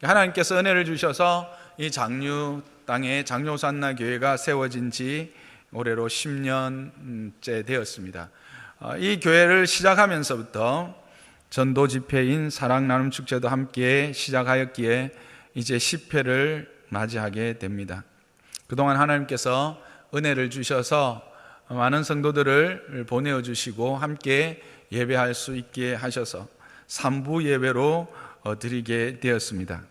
하나님께서 은혜를 주셔서 이 장류 땅에 장로산나 교회가 세워진 지 올해로 10년째 되었습니다. 이 교회를 시작하면서부터 전도 집회인 사랑 나눔 축제도 함께 시작하였기에 이제 10회를 맞이하게 됩니다. 그동안 하나님께서 은혜를 주셔서 많은 성도들을 보내어 주시고 함께 예배할 수 있게 하셔서 3부 예배로 드리게 되었습니다.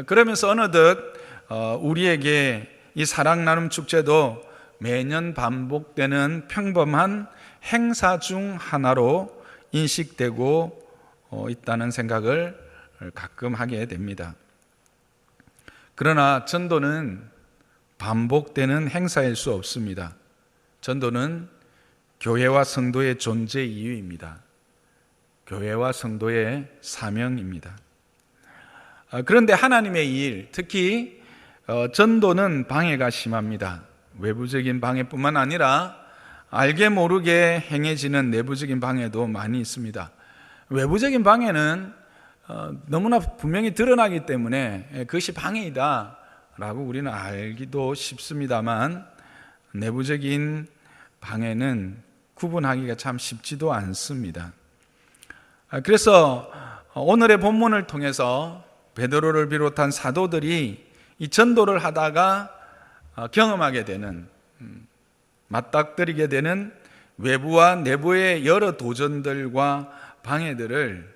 그러면서 어느덧 우리에게 이 사랑 나눔 축제도 매년 반복되는 평범한 행사 중 하나로 인식되고 있다는 생각을 가끔 하게 됩니다. 그러나 전도는 반복되는 행사일 수 없습니다. 전도는 교회와 성도의 존재 이유입니다. 교회와 성도의 사명입니다. 그런데 하나님의 일, 특히 전도는 방해가 심합니다. 외부적인 방해뿐만 아니라 알게 모르게 행해지는 내부적인 방해도 많이 있습니다. 외부적인 방해는 너무나 분명히 드러나기 때문에 그것이 방해이다 라고 우리는 알기도 쉽습니다만, 내부적인 방해는 구분하기가 참 쉽지도 않습니다. 그래서 오늘의 본문을 통해서 베드로를 비롯한 사도들이 이 전도를 하다가 경험하게 되는, 맞닥뜨리게 되는 외부와 내부의 여러 도전들과 방해들을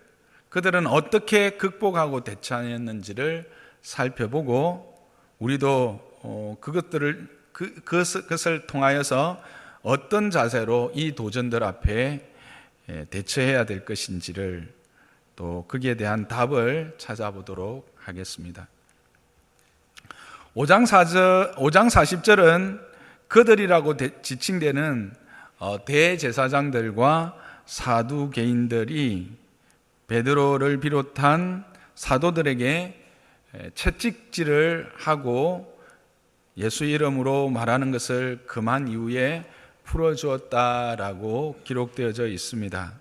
그들은 어떻게 극복하고 대처했는지를 살펴보고, 우리도 그것을 통하여서 어떤 자세로 이 도전들 앞에 대처해야 될 것인지를, 또 거기에 대한 답을 찾아보도록 하겠습니다. 5장 40절은 그들이라고 지칭되는 대제사장들과 사두개인들이 베드로를 비롯한 사도들에게 채찍질을 하고 예수 이름으로 말하는 것을 금한 이후에 풀어주었다라고 기록되어져 있습니다.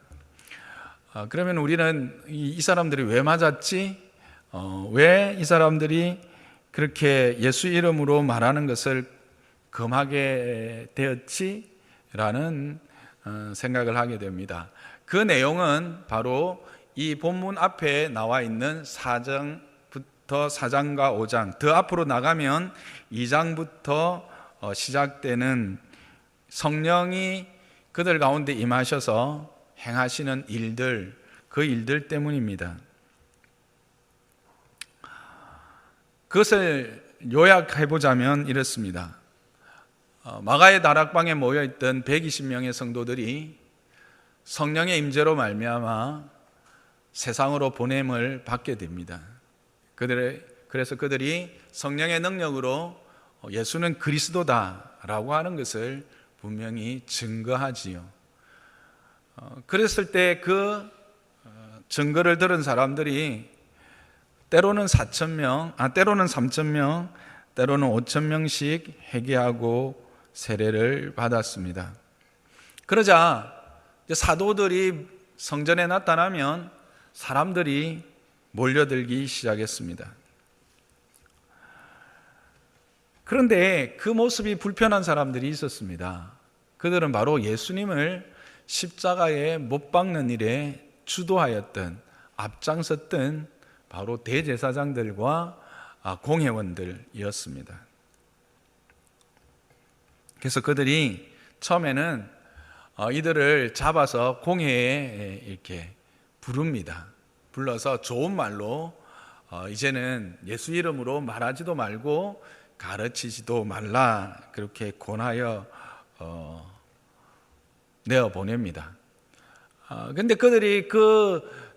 그러면 우리는 이 사람들이 왜 맞았지? 왜 이 사람들이 그렇게 예수 이름으로 말하는 것을 금하게 되었지? 라는 생각을 하게 됩니다. 그 내용은 바로 이 본문 앞에 나와 있는 4장부터 4장과 5장, 더 앞으로 나가면 2장부터 시작되는 성령이 그들 가운데 임하셔서 행하시는 일들, 그 일들 때문입니다. 그것을 요약해보자면 이렇습니다. 마가의 다락방에 모여있던 120명의 성도들이 성령의 임재로 말미암아 세상으로 보냄을 받게 됩니다. 그래서 그들이 성령의 능력으로 예수는 그리스도다라고 하는 것을 분명히 증거하지요. 그랬을 때 그 증거를 들은 사람들이 때로는 4,000명, 때로는 3,000명, 때로는 5,000명씩 회개하고 세례를 받았습니다. 그러자 사도들이 성전에 나타나면 사람들이 몰려들기 시작했습니다. 그런데 그 모습이 불편한 사람들이 있었습니다. 그들은 바로 예수님을 십자가에 못 박는 일에 주도하였던, 앞장섰던 바로 대제사장들과 공회원들이었습니다. 그래서 그들이 처음에는 이들을 잡아서 공회에 이렇게 부릅니다. 불러서 좋은 말로 이제는 예수 이름으로 말하지도 말고 가르치지도 말라, 그렇게 권하여 내어보냅니다. 근데 그들이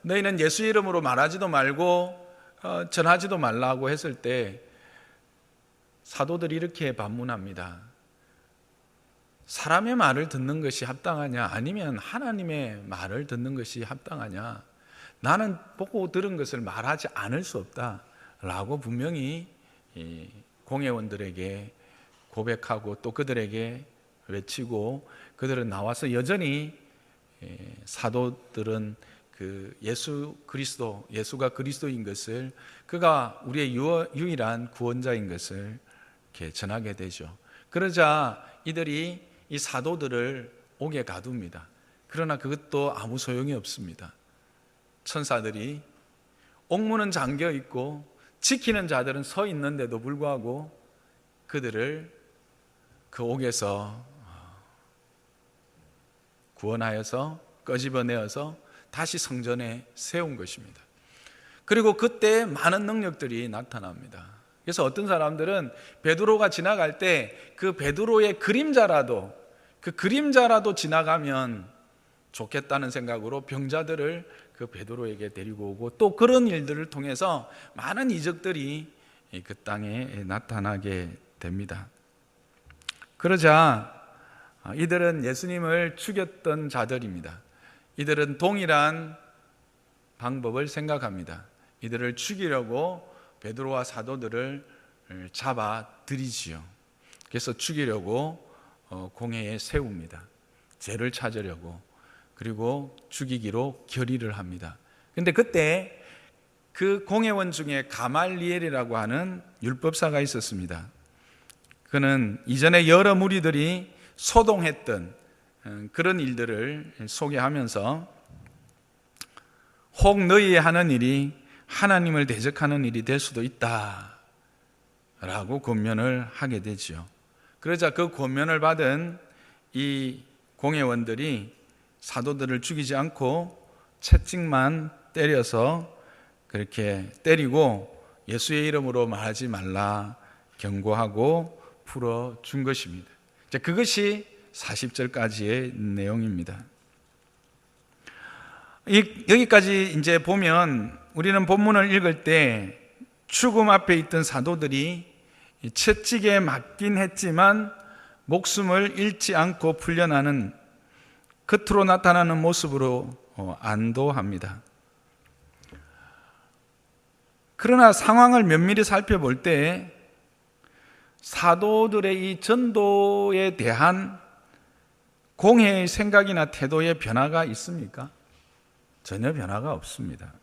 너희는 예수 이름으로 말하지도 말고 전하지도 말라고 했을 때 사도들이 이렇게 반문합니다. 사람의 말을 듣는 것이 합당하냐, 아니면 하나님의 말을 듣는 것이 합당하냐? 나는 보고 들은 것을 말하지 않을 수 없다 라고 분명히 공회원들에게 고백하고 또 그들에게 외치고, 그들은 나와서 여전히 사도들은 그 예수가 그리스도인 것을, 그가 우리의 유일한 구원자인 것을 이렇게 전하게 되죠. 그러자 이들이 이 사도들을 옥에 가둡니다. 그러나 그것도 아무 소용이 없습니다. 천사들이, 옥문은 잠겨 있고 지키는 자들은 서 있는데도 불구하고 그들을 그 옥에서 구원하여서 끄집어내어서 다시 성전에 세운 것입니다. 그리고 그때 많은 능력들이 나타납니다. 그래서 어떤 사람들은 베드로가 지나갈 때 그 베드로의 그림자라도 지나가면 좋겠다는 생각으로 병자들을 그 베드로에게 데리고 오고, 또 그런 일들을 통해서 많은 이적들이 그 땅에 나타나게 됩니다. 그러자 이들은 예수님을 죽였던 자들입니다. 이들은 동일한 방법을 생각합니다. 이들을 죽이려고 베드로와 사도들을 잡아 들이지요. 그래서 죽이려고 공회에 세웁니다. 죄를 찾으려고. 그리고 죽이기로 결의를 합니다. 그런데 그때 그 공회원 중에 가말리엘이라고 하는 율법사가 있었습니다. 그는 이전에 여러 무리들이 소동했던 그런 일들을 소개하면서, 혹 너희의 하는 일이 하나님을 대적하는 일이 될 수도 있다 라고 권면을 하게 되지요. 그러자 그 권면을 받은 이 공회원들이 사도들을 죽이지 않고 채찍만 때려서 그렇게 때리고 예수의 이름으로 말하지 말라 경고하고 풀어준 것입니다. 그것이 40절까지의 내용입니다. 여기까지 이제 보면 우리는 본문을 읽을 때 죽음 앞에 있던 사도들이 채찍에 맞긴 했지만 목숨을 잃지 않고 풀려나는, 겉으로 나타나는 모습으로 안도합니다. 그러나 상황을 면밀히 살펴볼 때 사도들의 이 전도에 대한 공회의 생각이나 태도에 변화가 있습니까? 전혀 변화가 없습니다.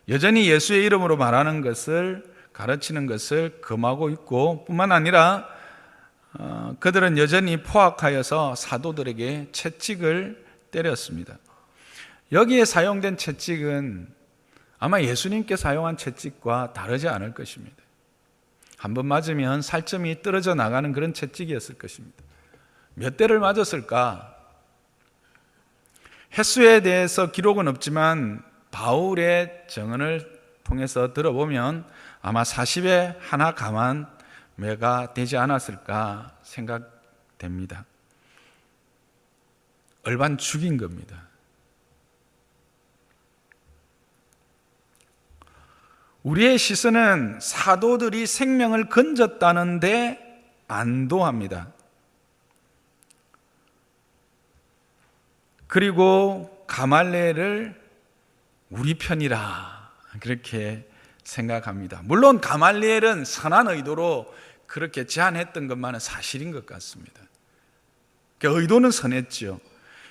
여전히 예수의 이름으로 말하는 것을, 가르치는 것을 금하고 있고, 뿐만 아니라 그들은 여전히 포악하여서 사도들에게 채찍을 때렸습니다. 여기에 사용된 채찍은 아마 예수님께 사용한 채찍과 다르지 않을 것입니다. 한번 맞으면 살점이 떨어져 나가는 그런 채찍이었을 것입니다. 몇 대를 맞았을까? 횟수에 대해서 기록은 없지만 바울의 증언을 통해서 들어보면 아마 40에 하나 감한 매가 되지 않았을까 생각됩니다. 얼반 죽인 겁니다. 우리의 시선은 사도들이 생명을 건졌다는데 안도합니다. 그리고 가말리엘을 우리 편이라 그렇게 생각합니다. 물론 가말리엘은 선한 의도로 그렇게 제안했던 것만은 사실인 것 같습니다. 의도는 선했죠.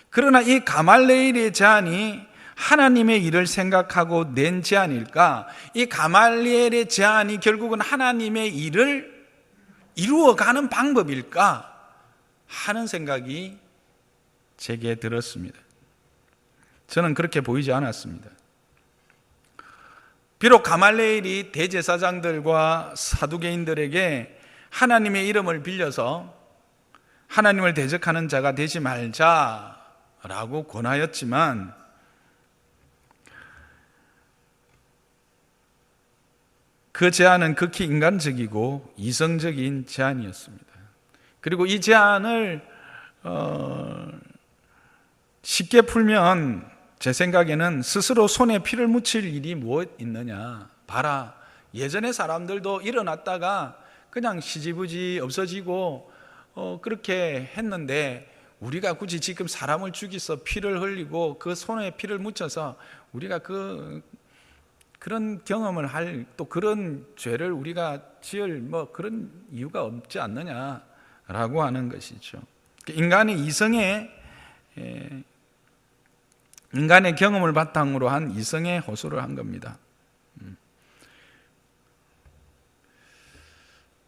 그러나 이 가말리엘의 제안이 하나님의 일을 생각하고 낸 제안일까? 이 가말리엘의 제안이 결국은 하나님의 일을 이루어가는 방법일까? 하는 생각이 제게 들었습니다. 저는 그렇게 보이지 않았습니다. 비록 가말리엘이 대제사장들과 사두개인들에게 하나님의 이름을 빌려서 하나님을 대적하는 자가 되지 말자라고 권하였지만, 그 제안은 극히 인간적이고 이성적인 제안이었습니다. 그리고 이 제안을 쉽게 풀면 제 생각에는 스스로 손에 피를 묻힐 일이 무엇 있느냐. 봐라, 예전에 사람들도 일어났다가 그냥 시지부지 없어지고 그렇게 했는데, 우리가 굳이 지금 사람을 죽여서 피를 흘리고 그 손에 피를 묻혀서 우리가 그런 경험을 할, 또 그런 죄를 우리가 지을 그런 이유가 없지 않느냐라고 하는 것이죠. 인간의 이성에 인간의 경험을 바탕으로 한 이성의 호소를 한 겁니다.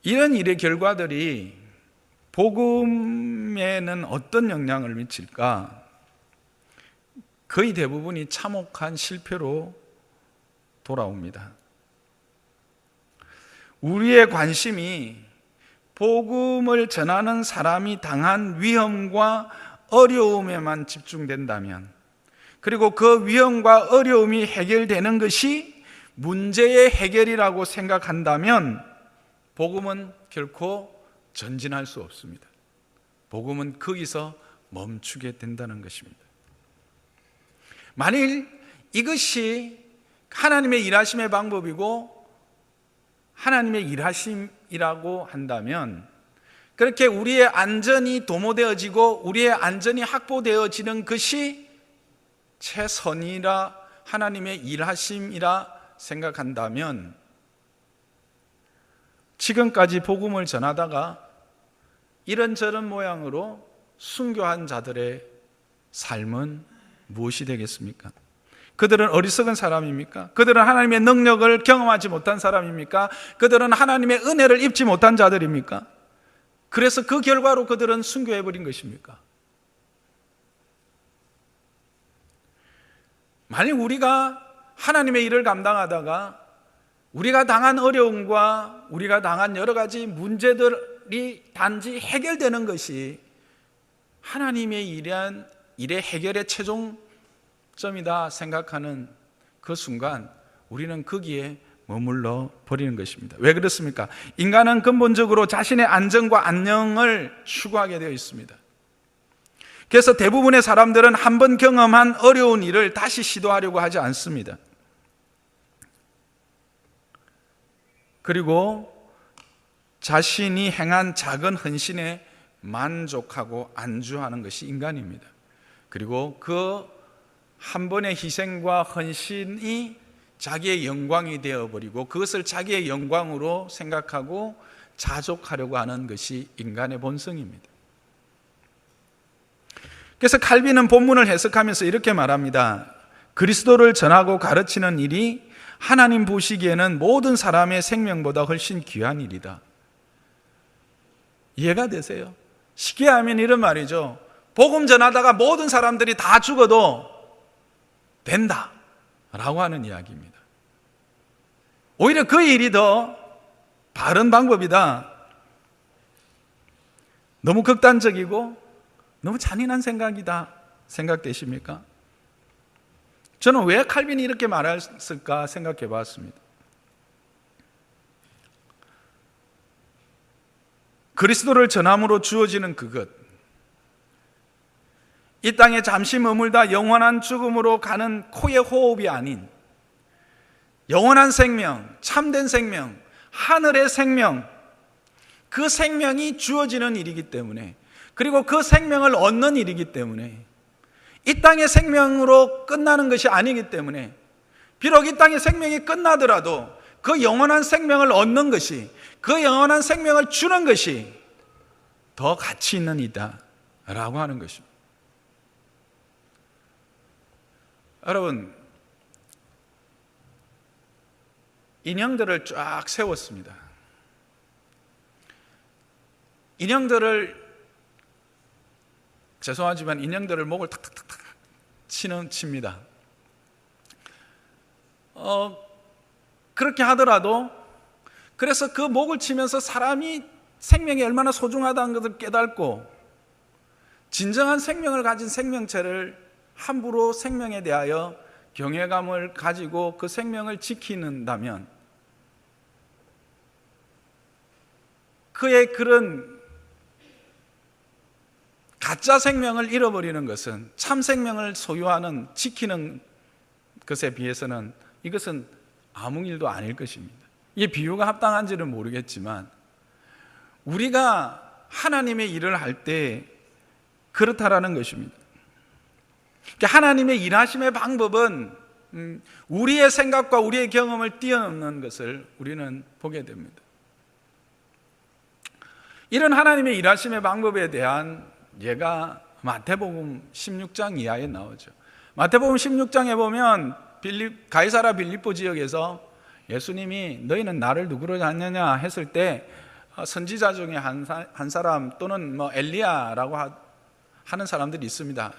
이런 일의 결과들이 복음에는 어떤 영향을 미칠까? 거의 대부분이 참혹한 실패로 돌아옵니다. 우리의 관심이 복음을 전하는 사람이 당한 위험과 어려움에만 집중된다면, 그리고 그 위험과 어려움이 해결되는 것이 문제의 해결이라고 생각한다면 복음은 결코 전진할 수 없습니다. 복음은 거기서 멈추게 된다는 것입니다. 만일 이것이 하나님의 일하심의 방법이고 하나님의 일하심이라고 한다면, 그렇게 우리의 안전이 도모되어지고 우리의 안전이 확보되어지는 것이 최선이라 하나님의 일하심이라 생각한다면, 지금까지 복음을 전하다가 이런저런 모양으로 순교한 자들의 삶은 무엇이 되겠습니까? 그들은 어리석은 사람입니까? 그들은 하나님의 능력을 경험하지 못한 사람입니까? 그들은 하나님의 은혜를 입지 못한 자들입니까? 그래서 그 결과로 그들은 순교해버린 것입니까? 만약 우리가 하나님의 일을 감당하다가 우리가 당한 어려움과 우리가 당한 여러 가지 문제들이 단지 해결되는 것이 하나님의 일의 해결의 최종점이다 생각하는 그 순간 우리는 거기에 머물러 버리는 것입니다. 왜 그렇습니까? 인간은 근본적으로 자신의 안정과 안녕을 추구하게 되어 있습니다. 그래서 대부분의 사람들은 한 번 경험한 어려운 일을 다시 시도하려고 하지 않습니다. 그리고 자신이 행한 작은 헌신에 만족하고 안주하는 것이 인간입니다. 그리고 그 한 번의 희생과 헌신이 자기의 영광이 되어버리고 그것을 자기의 영광으로 생각하고 자족하려고 하는 것이 인간의 본성입니다. 그래서 칼빈은 본문을 해석하면서 이렇게 말합니다. 그리스도를 전하고 가르치는 일이 하나님 보시기에는 모든 사람의 생명보다 훨씬 귀한 일이다. 이해가 되세요? 쉽게 하면 이런 말이죠. 복음 전하다가 모든 사람들이 다 죽어도 된다 라고 하는 이야기입니다. 오히려 그 일이 더 바른 방법이다. 너무 극단적이고 너무 잔인한 생각이다 생각되십니까? 저는 왜 칼빈이 이렇게 말했을까 생각해 봤습니다. 그리스도를 전함으로 주어지는 그것, 이 땅에 잠시 머물다 영원한 죽음으로 가는 코의 호흡이 아닌 영원한 생명, 참된 생명, 하늘의 생명, 그 생명이 주어지는 일이기 때문에, 그리고 그 생명을 얻는 일이기 때문에, 이 땅의 생명으로 끝나는 것이 아니기 때문에, 비록 이 땅의 생명이 끝나더라도 그 영원한 생명을 얻는 것이, 그 영원한 생명을 주는 것이 더 가치 있는 이다 라고 하는 것입니다. 여러분, 인형들을 쫙 세웠습니다. 죄송하지만 인형들을 목을 탁탁탁탁 칩니다. 그렇게 하더라도, 그래서 그 목을 치면서 사람이 생명이 얼마나 소중하다는 것을 깨닫고 진정한 생명을 가진 생명체를 함부로 생명에 대하여 경외감을 가지고 그 생명을 지키는다면, 그의 그런 가짜 생명을 잃어버리는 것은 참 생명을 소유하는, 지키는 것에 비해서는 이것은 아무 일도 아닐 것입니다. 이 비유가 합당한지는 모르겠지만 우리가 하나님의 일을 할 때 그렇다라는 것입니다. 하나님의 일하심의 방법은 우리의 생각과 우리의 경험을 뛰어넘는 것을 우리는 보게 됩니다. 이런 하나님의 일하심의 방법에 대한 예가 마태복음 16장 이하에 나오죠. 마태복음 16장에 보면 가이사라 빌립보 지역에서 예수님이 너희는 나를 누구로 아느냐 했을 때 선지자 중에 한 사람 또는 엘리야라고 하는 사람들이 있습니다.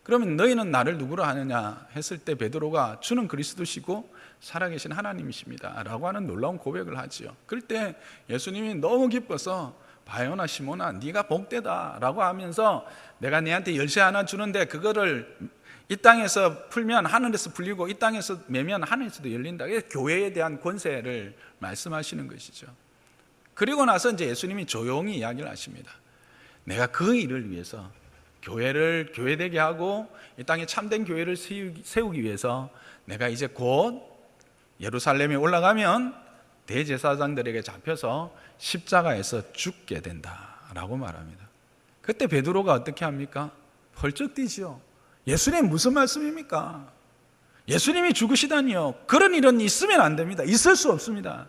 그러면 너희는 나를 누구로 하느냐 했을 때 베드로가 주는 그리스도시고 살아계신 하나님이십니다 라고 하는 놀라운 고백을 하지요. 그럴 때 예수님이 너무 기뻐서 바요나 시몬아 네가 복되다 라고 하면서 내가 너한테 열쇠 하나 주는데 그거를 이 땅에서 풀면 하늘에서 풀리고 이 땅에서 매면 하늘에서도 열린다. 교회에 대한 권세를 말씀하시는 것이죠. 그리고 나서 이제 예수님이 조용히 이야기를 하십니다. 내가 그 일을 위해서 교회를 교회되게 하고 이 땅에 참된 교회를 세우기 위해서 내가 이제 곧 예루살렘에 올라가면 대제사장들에게 잡혀서 십자가에서 죽게 된다라고 말합니다. 그때 베드로가 어떻게 합니까? 펄쩍 뛰지요. 예수님 무슨 말씀입니까? 예수님이 죽으시다니요. 그런 일은 있으면 안 됩니다. 있을 수 없습니다.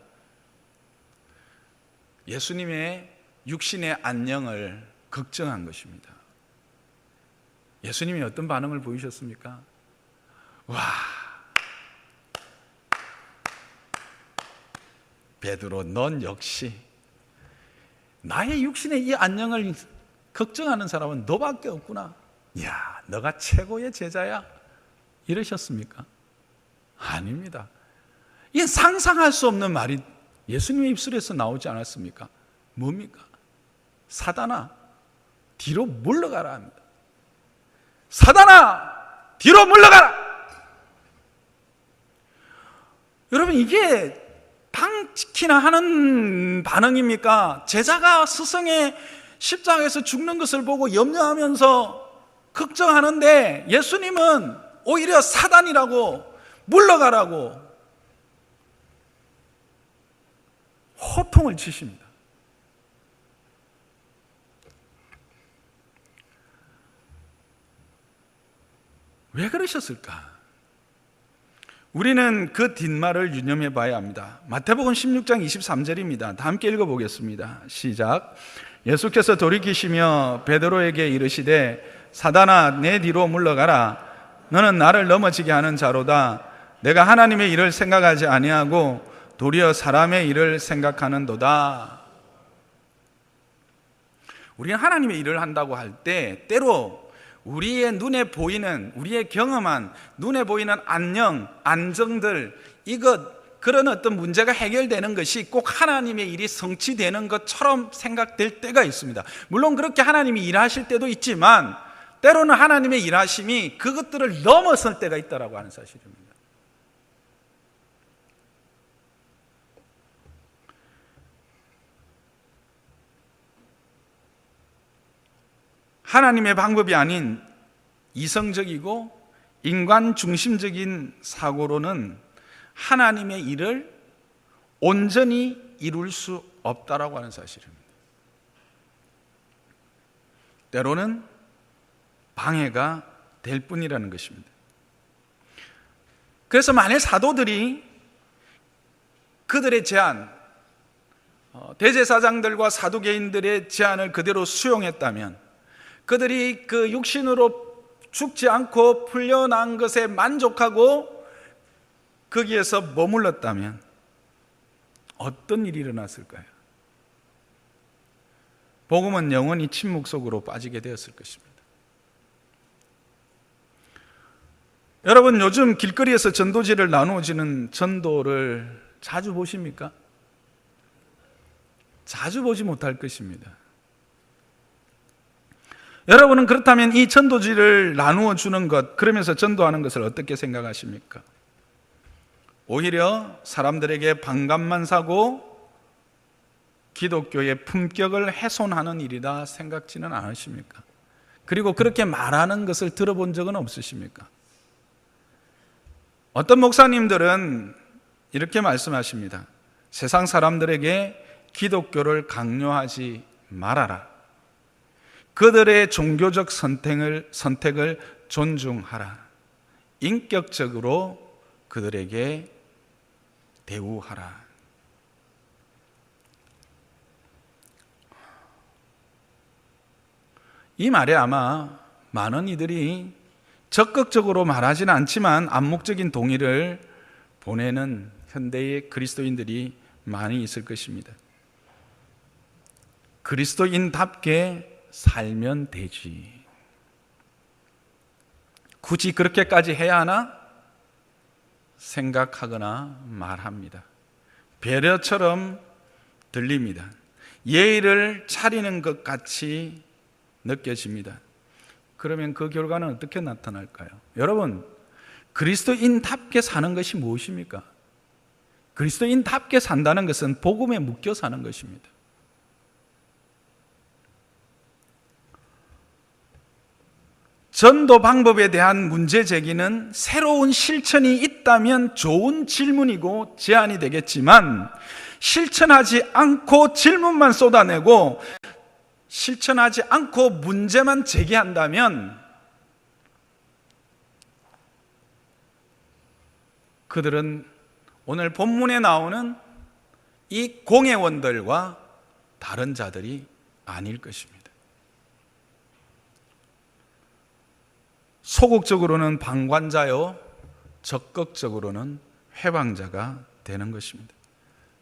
예수님의 육신의 안녕을 걱정한 것입니다. 예수님이 어떤 반응을 보이셨습니까? 와, 베드로 넌 역시 나의 육신의 이 안녕을 걱정하는 사람은 너밖에 없구나. 이야, 너가 최고의 제자야. 이러셨습니까? 아닙니다. 이게 상상할 수 없는 말이 예수님의 입술에서 나오지 않았습니까? 뭡니까? 사단아, 뒤로 물러가라 합니다. 사단아, 뒤로 물러가라! 여러분, 이게 당치키나 하는 반응입니까? 제자가 스승의 십자가에서 죽는 것을 보고 염려하면서 걱정하는데 예수님은 오히려 사단이라고 물러가라고 호통을 치십니다. 왜 그러셨을까? 우리는 그 뒷말을 유념해 봐야 합니다. 마태복음 16장 23절입니다. 다 함께 읽어보겠습니다. 시작. 예수께서 돌이키시며 베드로에게 이르시되 사단아 내 뒤로 물러가라. 너는 나를 넘어지게 하는 자로다. 내가 하나님의 일을 생각하지 아니하고 도리어 사람의 일을 생각하는도다. 우리는 하나님의 일을 한다고 할 때 때로 우리의 눈에 보이는, 우리의 경험한 눈에 보이는 안녕, 안정들, 그런 어떤 문제가 해결되는 것이 꼭 하나님의 일이 성취되는 것처럼 생각될 때가 있습니다. 물론 그렇게 하나님이 일하실 때도 있지만 때로는 하나님의 일하심이 그것들을 넘어설 때가 있다라고 하는 사실입니다. 하나님의 방법이 아닌 이성적이고 인간 중심적인 사고로는 하나님의 일을 온전히 이룰 수 없다라고 하는 사실입니다. 때로는 방해가 될 뿐이라는 것입니다. 그래서 만일 사도들이 그들의 제안, 대제사장들과 사두개인들의 제안을 그대로 수용했다면, 그들이 그 육신으로 죽지 않고 풀려난 것에 만족하고 거기에서 머물렀다면 어떤 일이 일어났을까요? 복음은 영원히 침묵 속으로 빠지게 되었을 것입니다. 여러분, 요즘 길거리에서 전도지를 나누어지는 전도를 자주 보십니까? 자주 보지 못할 것입니다. 여러분은 그렇다면 이 전도지를 나누어 주는 것, 그러면서 전도하는 것을 어떻게 생각하십니까? 오히려 사람들에게 반감만 사고 기독교의 품격을 훼손하는 일이다 생각지는 않으십니까? 그리고 그렇게 말하는 것을 들어본 적은 없으십니까? 어떤 목사님들은 이렇게 말씀하십니다. 세상 사람들에게 기독교를 강요하지 말아라. 그들의 종교적 선택을 존중하라. 인격적으로 그들에게 대우하라. 이 말에 아마 많은 이들이 적극적으로 말하지는 않지만 암묵적인 동의를 보내는 현대의 그리스도인들이 많이 있을 것입니다. 그리스도인답게 살면 되지. 굳이 그렇게까지 해야 하나? 생각하거나 말합니다. 배려처럼 들립니다. 예의를 차리는 것 같이 느껴집니다. 그러면 그 결과는 어떻게 나타날까요? 여러분, 그리스도인답게 사는 것이 무엇입니까? 그리스도인답게 산다는 것은 복음에 묶여 사는 것입니다. 전도 방법에 대한 문제 제기는 새로운 실천이 있다면 좋은 질문이고 제안이 되겠지만, 실천하지 않고 질문만 쏟아내고 실천하지 않고 문제만 제기한다면 그들은 오늘 본문에 나오는 이 공회원들과 다른 자들이 아닐 것입니다. 소극적으로는 방관자요, 적극적으로는 회방자가 되는 것입니다.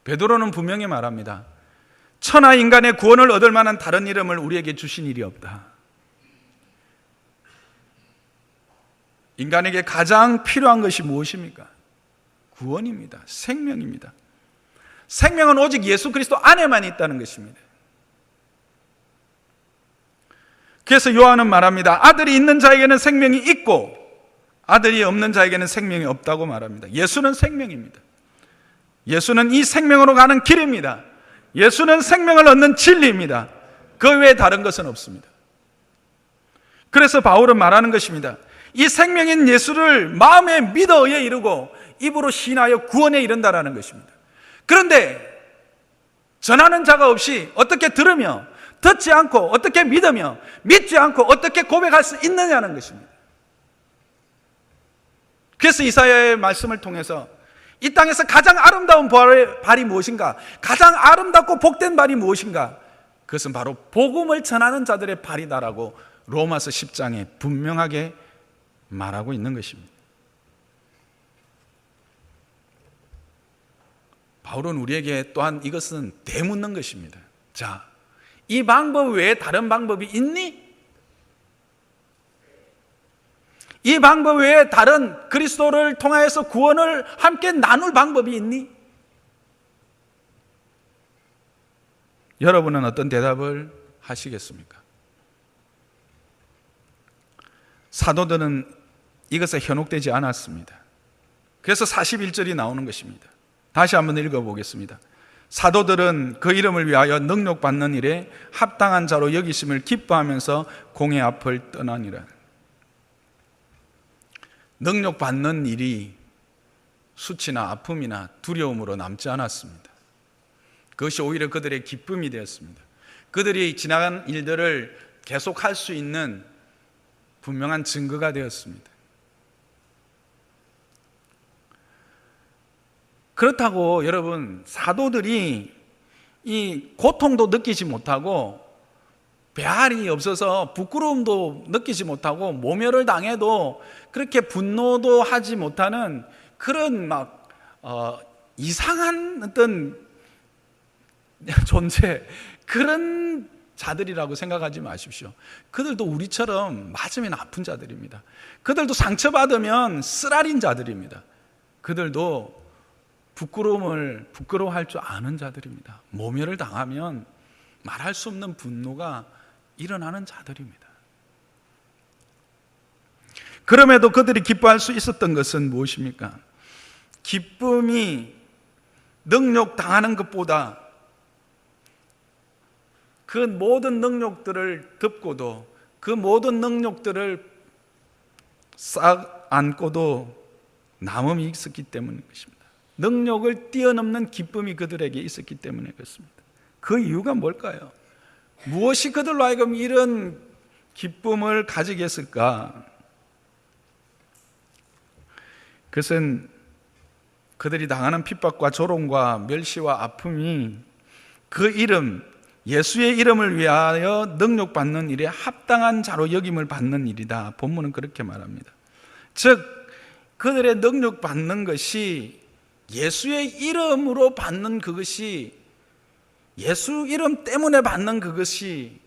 베드로는 분명히 말합니다. 천하 인간의 구원을 얻을 만한 다른 이름을 우리에게 주신 일이 없다. 인간에게 가장 필요한 것이 무엇입니까? 구원입니다. 생명입니다. 생명은 오직 예수 그리스도 안에만 있다는 것입니다. 그래서 요한은 말합니다. 아들이 있는 자에게는 생명이 있고 아들이 없는 자에게는 생명이 없다고 말합니다. 예수는 생명입니다. 예수는 이 생명으로 가는 길입니다. 예수는 생명을 얻는 진리입니다. 그 외에 다른 것은 없습니다. 그래서 바울은 말하는 것입니다. 이 생명인 예수를 마음에 믿어 의에 이르고 입으로 신하여 구원에 이른다라는 것입니다. 그런데 전하는 자가 없이 어떻게 들으며 듣지 않고 어떻게 믿으며 믿지 않고 어떻게 고백할 수 있느냐는 것입니다. 그래서 이사야의 말씀을 통해서 이 땅에서 가장 아름다운 발이 무엇인가? 가장 아름답고 복된 발이 무엇인가? 그것은 바로 복음을 전하는 자들의 발이다라고 로마서 10장에 분명하게 말하고 있는 것입니다. 바울은 우리에게 또한 이것은 되묻는 것입니다. 자, 이 방법 외에 다른 방법이 있니? 이 방법 외에 다른 그리스도를 통하여서 구원을 함께 나눌 방법이 있니? 여러분은 어떤 대답을 하시겠습니까? 사도들은 이것에 현혹되지 않았습니다. 그래서 41절이 나오는 것입니다. 다시 한번 읽어보겠습니다. 사도들은 그 이름을 위하여 능력받는 일에 합당한 자로 여기심을 기뻐하면서 공회 앞을 떠나니라. 능력받는 일이 수치나 아픔이나 두려움으로 남지 않았습니다. 그것이 오히려 그들의 기쁨이 되었습니다. 그들이 지나간 일들을 계속할 수 있는 분명한 증거가 되었습니다. 그렇다고 여러분, 사도들이 이 고통도 느끼지 못하고 배알이 없어서 부끄러움도 느끼지 못하고 모멸을 당해도 그렇게 분노도 하지 못하는 그런 이상한 어떤 존재, 그런 자들이라고 생각하지 마십시오. 그들도 우리처럼 맞으면 아픈 자들입니다. 그들도 상처받으면 쓰라린 자들입니다. 그들도 부끄러워할 줄 아는 자들입니다. 모멸을 당하면 말할 수 없는 분노가 일어나는 자들입니다. 그럼에도 그들이 기뻐할 수 있었던 것은 무엇입니까? 기쁨이 능력 당하는 것보다 그 모든 능력들을 덮고도 그 모든 능력들을 싹 안고도 남음이 있었기 때문인 것입니다. 능력을 뛰어넘는 기쁨이 그들에게 있었기 때문에 그렇습니다. 그 이유가 뭘까요? 무엇이 그들로 하여금 이런 기쁨을 가지게 했을까? 그것은 그들이 당하는 핍박과 조롱과 멸시와 아픔이 그 이름, 예수의 이름을 위하여 능력받는 일에 합당한 자로 여김을 받는 일이다. 본문은 그렇게 말합니다. 즉 그들의 능력 받는 것이 예수의 이름으로 받는 그것이, 예수 이름 때문에 받는 그것이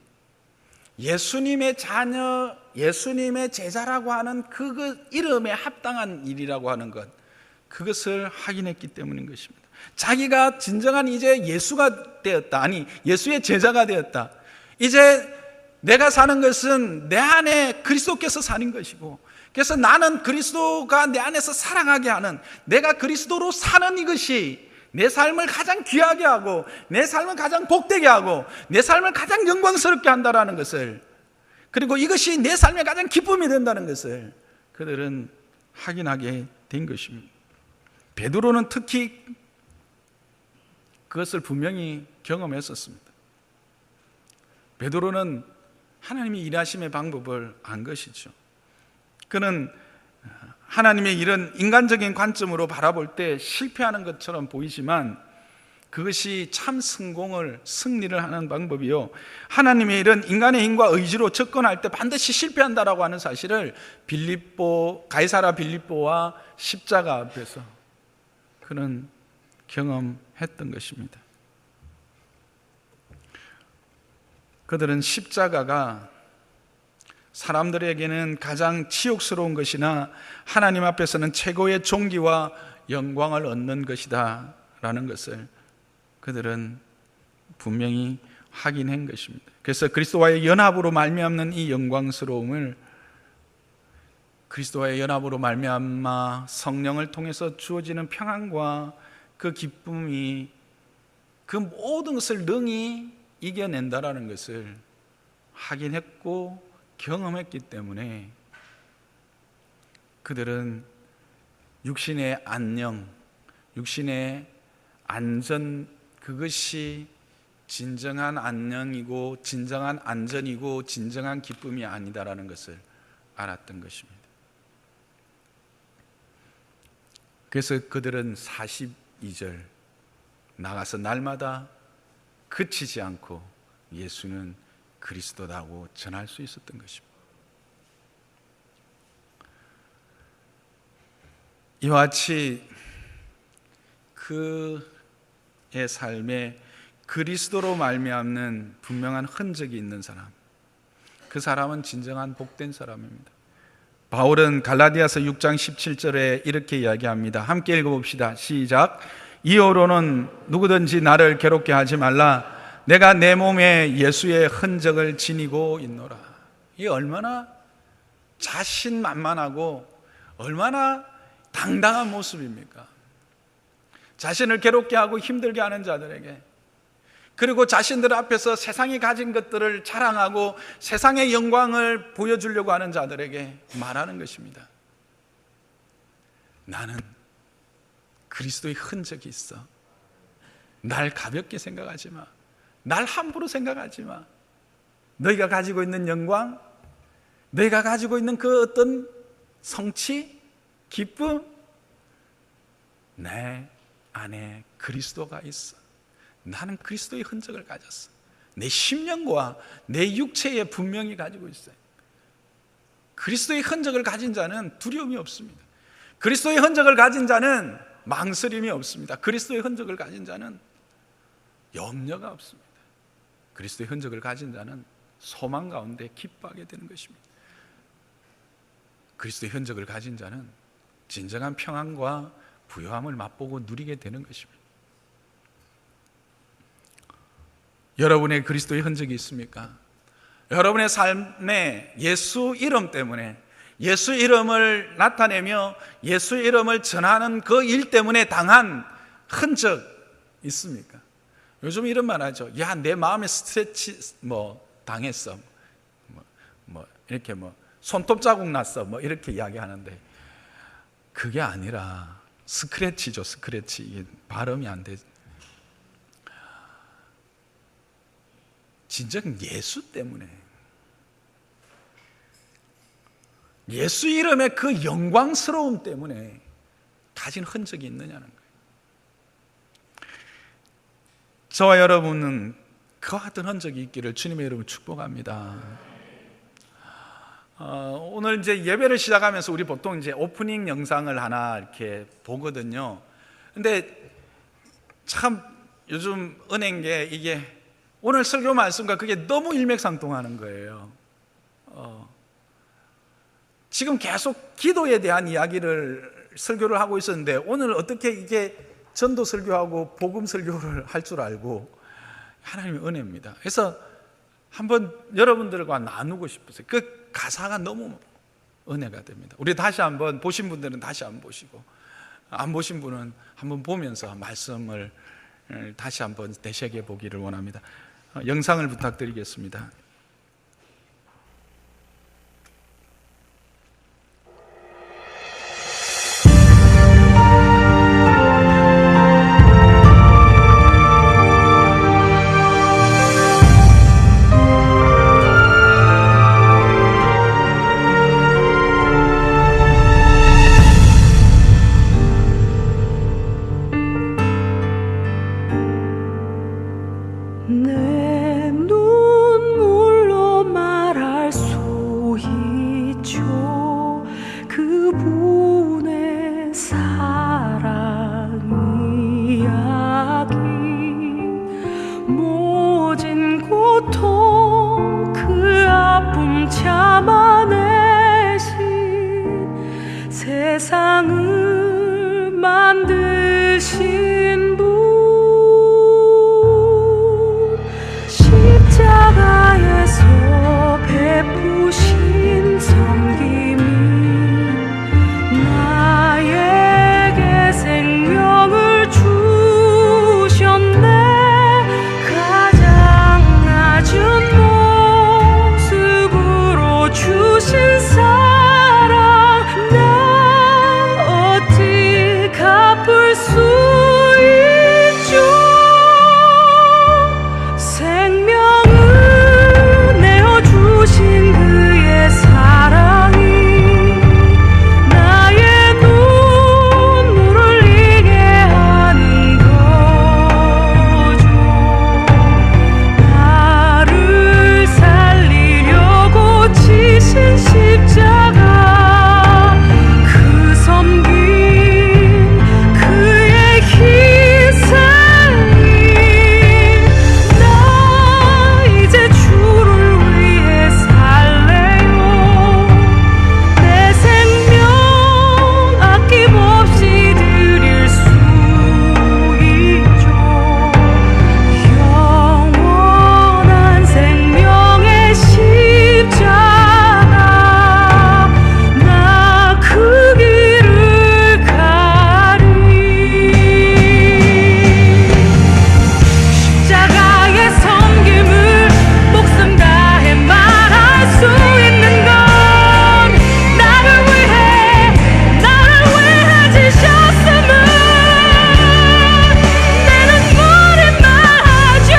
예수님의 자녀, 예수님의 제자라고 하는 그 이름에 합당한 일이라고 하는 것, 그것을 확인했기 때문인 것입니다. 자기가 진정한 이제 예수가 되었다, 아니 예수의 제자가 되었다. 이제 내가 사는 것은 내 안에 그리스도께서 사는 것이고, 그래서 나는 그리스도가 내 안에서 살아가게 하는, 내가 그리스도로 사는 이것이 내 삶을 가장 귀하게 하고, 내 삶을 가장 복되게 하고, 내 삶을 가장 영광스럽게 한다는 것을, 그리고 이것이 내 삶의 가장 기쁨이 된다는 것을 그들은 확인하게 된 것입니다. 베드로는 특히 그것을 분명히 경험했었습니다. 베드로는 하나님이 일하심의 방법을 안 것이죠. 그는 하나님의 일은 인간적인 관점으로 바라볼 때 실패하는 것처럼 보이지만 그것이 참 승리를 하는 방법이요, 하나님의 일은 인간의 힘과 의지로 접근할 때 반드시 실패한다라고 하는 사실을 가이사랴 빌립보와 십자가 앞에서 그는 경험했던 것입니다. 그들은 십자가가 사람들에게는 가장 치욕스러운 것이나 하나님 앞에서는 최고의 존귀와 영광을 얻는 것이다 라는 것을 그들은 분명히 확인한 것입니다. 그래서 그리스도와의 연합으로 말미암는 이 영광스러움을, 그리스도와의 연합으로 말미암아 성령을 통해서 주어지는 평안과 그 기쁨이 그 모든 것을 능히 이겨낸다라는 것을 확인했고 경험했기 때문에 그들은 육신의 안녕, 육신의 안전, 그것이 진정한 안녕이고 진정한 안전이고 진정한 기쁨이 아니다라는 것을 알았던 것입니다. 그래서 그들은 42절 나가서 날마다 그치지 않고 예수는 그리스도다고 전할 수 있었던 것입니다. 이와 같이 그의 삶에 그리스도로 말미암는 분명한 흔적이 있는 사람, 그 사람은 진정한 복된 사람입니다. 바울은 갈라디아서 6장 17절에 이렇게 이야기합니다. 함께 읽어봅시다. 시작. 이후로는 누구든지 나를 괴롭게 하지 말라. 내가 내 몸에 예수의 흔적을 지니고 있노라. 이 얼마나 자신만만하고 얼마나 당당한 모습입니까? 자신을 괴롭게 하고 힘들게 하는 자들에게, 그리고 자신들 앞에서 세상이 가진 것들을 자랑하고 세상의 영광을 보여주려고 하는 자들에게 말하는 것입니다. 나는 그리스도의 흔적이 있어. 날 가볍게 생각하지 마. 날 함부로 생각하지 마. 너희가 가지고 있는 영광, 너희가 가지고 있는 그 어떤 성취, 기쁨, 내 안에 그리스도가 있어. 나는 그리스도의 흔적을 가졌어. 내 심령과 내 육체에 분명히 가지고 있어요. 그리스도의 흔적을 가진 자는 두려움이 없습니다. 그리스도의 흔적을 가진 자는 망설임이 없습니다. 그리스도의 흔적을 가진 자는 염려가 없습니다. 그리스도의 흔적을 가진 자는 소망 가운데 기뻐하게 되는 것입니다. 그리스도의 흔적을 가진 자는 진정한 평안과 부요함을 맛보고 누리게 되는 것입니다. 여러분의 그리스도의 흔적이 있습니까? 여러분의 삶에 예수 이름 때문에, 예수 이름을 나타내며 예수 이름을 전하는 그 일 때문에 당한 흔적 있습니까? 요즘 이런 말 하죠. 야, 내 마음에 스트레치 당했어. 이렇게 손톱 자국 났어. 이렇게 이야기하는데 그게 아니라 스크래치죠. 스크래치. 이게 발음이 안 돼. 진정 예수 때문에, 예수 이름의 그 영광스러움 때문에 가진 흔적이 있느냐는 거예요. 저와 여러분은 그와 같은 흔적이 있기를 주님의 이름으로 축복합니다. 오늘 이제 예배를 시작하면서 우리 보통 이제 오프닝 영상을 하나 이렇게 보거든요. 근데 참 요즘 은혜인 게 이게 오늘 설교 말씀과 그게 너무 일맥상통하는 거예요. 지금 계속 기도에 대한 이야기를 설교를 하고 있었는데 오늘 어떻게 이게 전도 설교하고 복음 설교를 할 줄 알고, 하나님의 은혜입니다. 그래서 한번 여러분들과 나누고 싶었어요. 그 가사가 너무 은혜가 됩니다. 우리 다시 한번, 보신 분들은 다시 한번 보시고, 안 보신 분은 한번 보면서 말씀을 다시 한번 되새겨 보기를 원합니다. 영상을 부탁드리겠습니다. 내 눈물로 말할 수 있죠. 그분의 사랑 이야기, 모진 고통 그 아픔 참아내신, 세상을 만드신 분, 십자가에서 베푸신 섬김이 나에게 생명을 주셨네. 가장 낮은 모습으로 주신 사랑, 나 어찌 갚을 수 있죠. 생명을 내어주신 그의 사랑이 나의 눈물을 흘리게 하는 거죠. 나를 살리려고 지신 십자가, 그 섬김 그의 희생이, 나 이제 주를 위해 살래요. 내 생명 아낌없이 드릴 수 있죠. 영원한 생명의 십자가, 나 그 길을 가리. 십자가의 섬김을 목숨 다해 말할 수 있는 건, 나를 위해 지셨음을 내 눈물이 말하죠.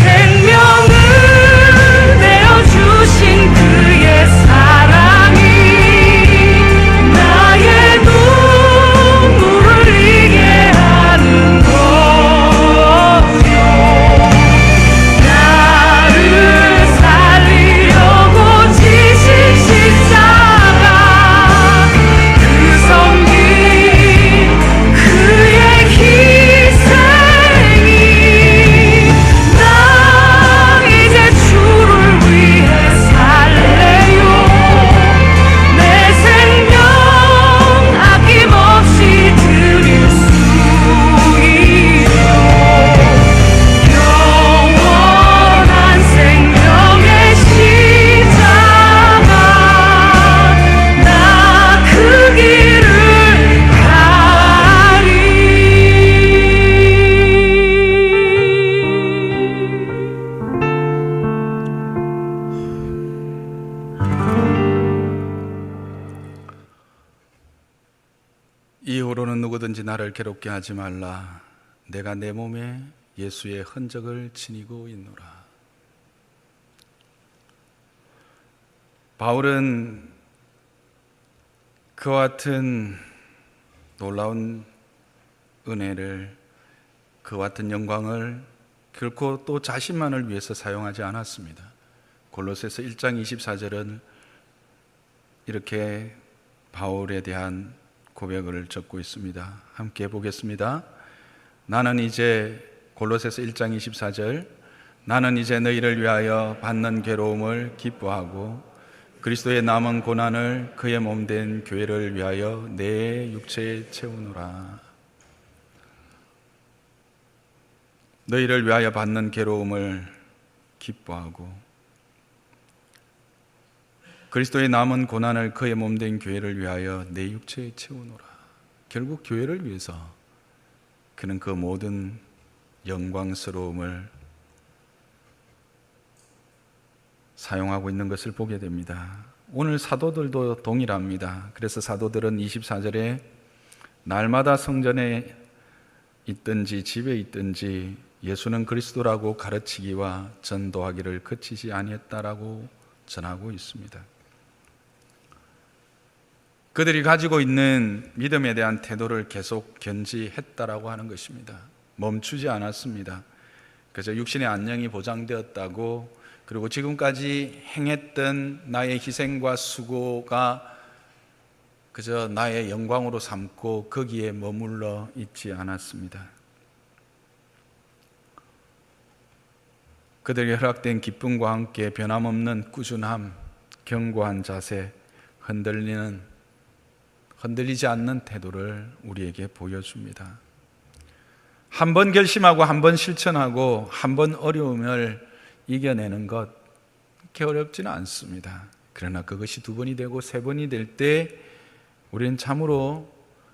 생명을 내어주신 그의 사랑이 나의 눈물을 흘리게 하는 거죠. 나를 살리려고 지신 십자가, 그 섬김 그의 희생이, 나 이제 주를 위해 살래요. 내 생명 아낌없이 드릴 수 있죠. 영원한 생명의 십자가, 나 그 길을 가리. 이후로는 누구든지 나를 괴롭게 하지 말라. 내가 내 몸에 예수의 흔적을 지니고 있노라. 바울은 그와 같은 놀라운 은혜를, 그와 같은 영광을 결코 또 자신만을 위해서 사용하지 않았습니다. 골로새서 1장 24절은 이렇게 바울에 대한 고백을 적고 있습니다. 함께 보겠습니다. 나는 이제, 골로새서 1장 24절, 나는 이제 너희를 위하여 받는 괴로움을 기뻐하고 그리스도의 남은 고난을 그의 몸된 교회를 위하여 내 육체에 채우노라. 너희를 위하여 받는 괴로움을 기뻐하고 그리스도의 남은 고난을 그의 몸된 교회를 위하여 내 육체에 채우노라. 결국 교회를 위해서 그는 그 모든 영광스러움을 사용하고 있는 것을 보게 됩니다. 오늘 사도들도 동일합니다. 그래서 사도들은 24절에 날마다 성전에 있든지 집에 있든지 예수는 그리스도라고 가르치기와 전도하기를 그치지 아니했다라고 전하고 있습니다. 그들이 가지고 있는 믿음에 대한 태도를 계속 견지했다라고 하는 것입니다. 멈추지 않았습니다. 그래서 육신의 안녕이 보장되었다고, 그리고 지금까지 행했던 나의 희생과 수고가 그저 나의 영광으로 삼고 거기에 머물러 있지 않았습니다. 그들에게 허락된 기쁨과 함께 변함없는 꾸준함, 견고한 자세, 흔들리지 않는 태도를 우리에게 보여줍니다. 한 번 결심하고 한 번 실천하고 한 번 어려움을 이겨내는 것, 그렇게 어렵지는 않습니다. 그러나 그것이 두 번이 되고 세 번이 될 때 우리는 참으로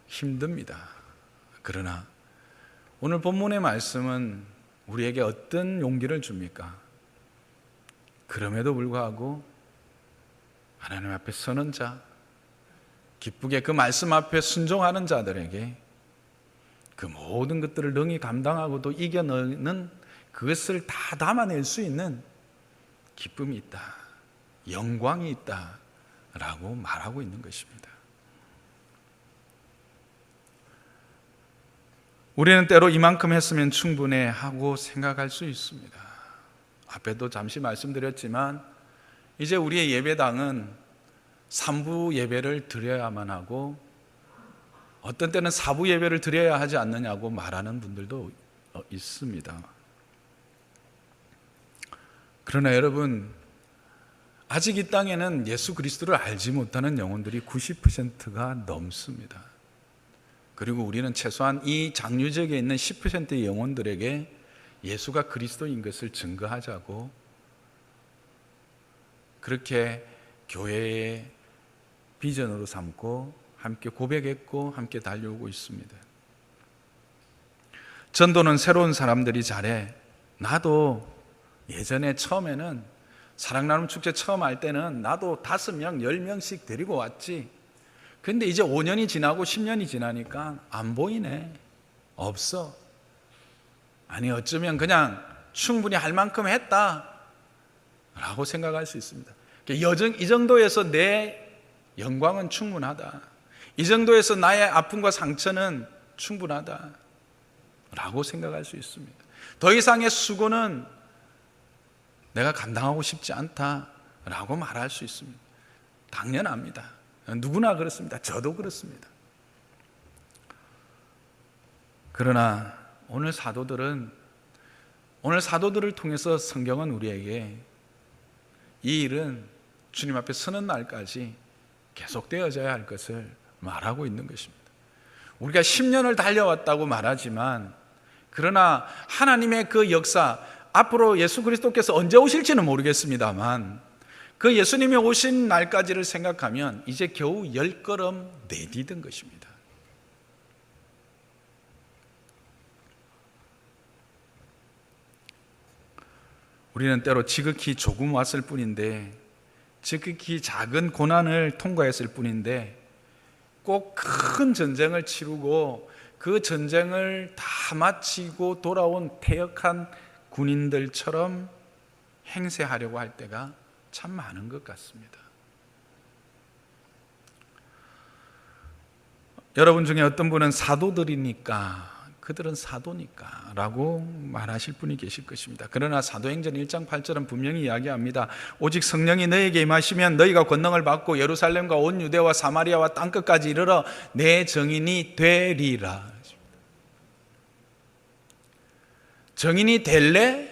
힘듭니다. 그러나 오늘 본문의 말씀은 우리에게 어떤 용기를 줍니까? 그럼에도 불구하고 하나님 앞에 서는 자, 기쁘게 그 말씀 앞에 순종하는 자들에게 그 모든 것들을 능히 감당하고도 이겨내는, 그것을 다 담아낼 수 있는 기쁨이 있다, 영광이 있다 라고 말하고 있는 것입니다. 우리는 때로 이만큼 했으면 충분해 하고 생각할 수 있습니다. 앞에도 잠시 말씀드렸지만 이제 우리의 예배당은 3부 예배를 드려야만 하고 어떤 때는 4부 예배를 드려야 하지 않느냐고 말하는 분들도 있습니다. 그러나 여러분, 아직 이 땅에는 예수 그리스도를 알지 못하는 영혼들이 90%가 넘습니다. 그리고 우리는 최소한 이 장유적에 있는 10%의 영혼들에게 예수가 그리스도인 것을 증거하자고 그렇게 교회의 비전으로 삼고 함께 고백했고 함께 달려오고 있습니다. 전도는 새로운 사람들이 잘해. 나도 예전에 처음에는 사랑나눔 축제 처음 할 때는 나도 5명, 10명씩 데리고 왔지. 근데 이제 5년이 지나고 10년이 지나니까 안 보이네. 없어. 아니, 어쩌면 그냥 충분히 할 만큼 했다 라고 생각할 수 있습니다. 이 정도에서 내 영광은 충분하다, 이 정도에서 나의 아픔과 상처는 충분하다 라고 생각할 수 있습니다. 더 이상의 수고는 내가 감당하고 싶지 않다 라고 말할 수 있습니다. 당연합니다. 누구나 그렇습니다. 저도 그렇습니다. 그러나 오늘 사도들을 통해서 성경은 우리에게 이 일은 주님 앞에 서는 날까지 계속되어져야 할 것을 말하고 있는 것입니다. 우리가 10년을 달려왔다고 말하지만, 그러나 하나님의 그 역사, 앞으로 예수 그리스도께서 언제 오실지는 모르겠습니다만 그 예수님이 오신 날까지를 생각하면 이제 겨우 10걸음 내디딘 것입니다. 우리는 때로 지극히 조금 왔을 뿐인데, 지극히 작은 고난을 통과했을 뿐인데 꼭 큰 전쟁을 치르고 그 전쟁을 다 마치고 돌아온 퇴역한 군인들처럼 행세하려고 할 때가 참 많은 것 같습니다. 여러분 중에 어떤 분은 사도들이니까, 그들은 사도니까 라고 말하실 분이 계실 것입니다. 그러나 사도행전 1장 8절은 분명히 이야기합니다. 오직 성령이 너희에게 임하시면 너희가 권능을 받고 예루살렘과 온 유대와 사마리아와 땅끝까지 이르러 내 증인이 되리라. 증인이 될래?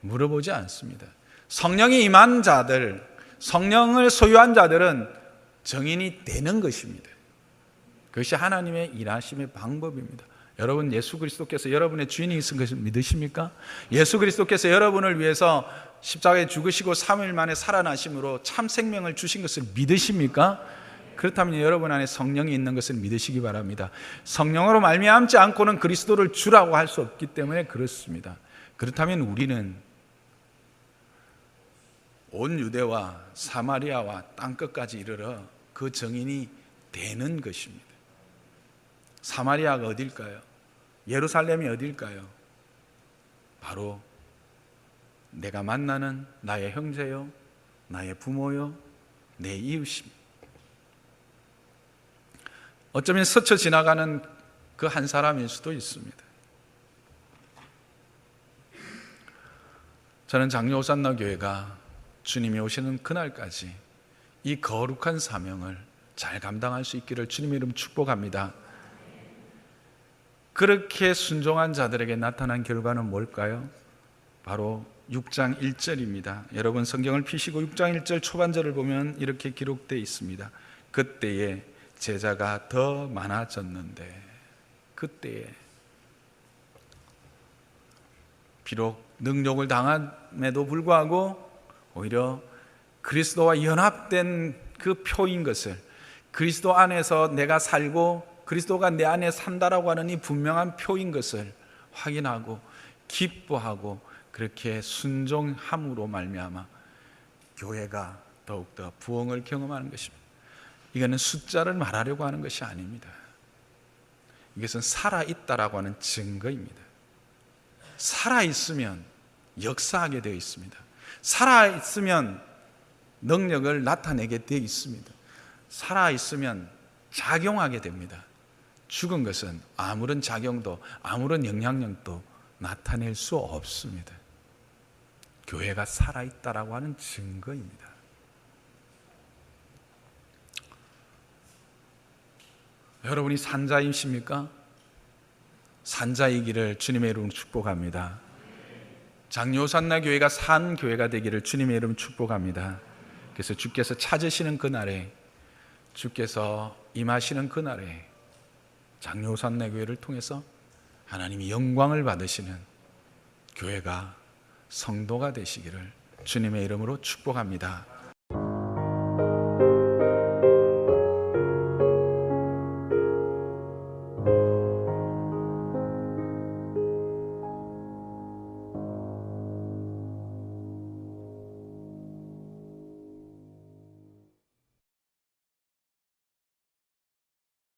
물어보지 않습니다. 성령이 임한 자들, 성령을 소유한 자들은 증인이 되는 것입니다. 그것이 하나님의 일하심의 방법입니다. 여러분, 예수 그리스도께서 여러분의 주인이신 것을 믿으십니까? 예수 그리스도께서 여러분을 위해서 십자가에 죽으시고 3일 만에 살아나심으로 참 생명을 주신 것을 믿으십니까? 그렇다면 여러분 안에 성령이 있는 것을 믿으시기 바랍니다. 성령으로 말미암지 않고는 그리스도를 주라고 할 수 없기 때문에 그렇습니다. 그렇다면 우리는 온 유대와 사마리아와 땅끝까지 이르러 그 증인이 되는 것입니다. 사마리아가 어딜까요? 예루살렘이 어딜까요? 바로 내가 만나는 나의 형제요, 나의 부모요, 내 이웃입니다. 어쩌면 스쳐 지나가는 그 한 사람일 수도 있습니다. 저는 장로호산나 교회가 주님이 오시는 그날까지 이 거룩한 사명을 잘 감당할 수 있기를 주님의 이름 축복합니다. 그렇게 순종한 자들에게 나타난 결과는 뭘까요? 바로 6장 1절입니다. 여러분 성경을 펴시고 6장 1절 초반절을 보면 이렇게 기록되어 있습니다. 그때에 제자가 더 많아졌는데, 그때에 비록 능욕을 당함에도 불구하고 오히려 그리스도와 연합된 그 표인 것을, 그리스도 안에서 내가 살고 그리스도가 내 안에 산다라고 하는 이 분명한 표인 것을 확인하고 기뻐하고 그렇게 순종함으로 말미암아 교회가 더욱더 부흥을 경험하는 것입니다. 이거는 숫자를 말하려고 하는 것이 아닙니다. 이것은 살아있다라고 하는 증거입니다. 살아있으면 역사하게 되어 있습니다. 살아있으면 능력을 나타내게 되어 있습니다. 살아있으면 작용하게 됩니다. 죽은 것은 아무런 작용도 아무런 영향력도 나타낼 수 없습니다. 교회가 살아있다라고 하는 증거입니다. 여러분이 산자이십니까? 산자이기를 주님의 이름으로 축복합니다. 장로산나 교회가 산 교회가 되기를 주님의 이름으로 축복합니다. 그래서 주께서 찾으시는 그날에, 주께서 임하시는 그날에 장로산나 교회를 통해서 하나님이 영광을 받으시는 교회가 성도가 되시기를 주님의 이름으로 축복합니다.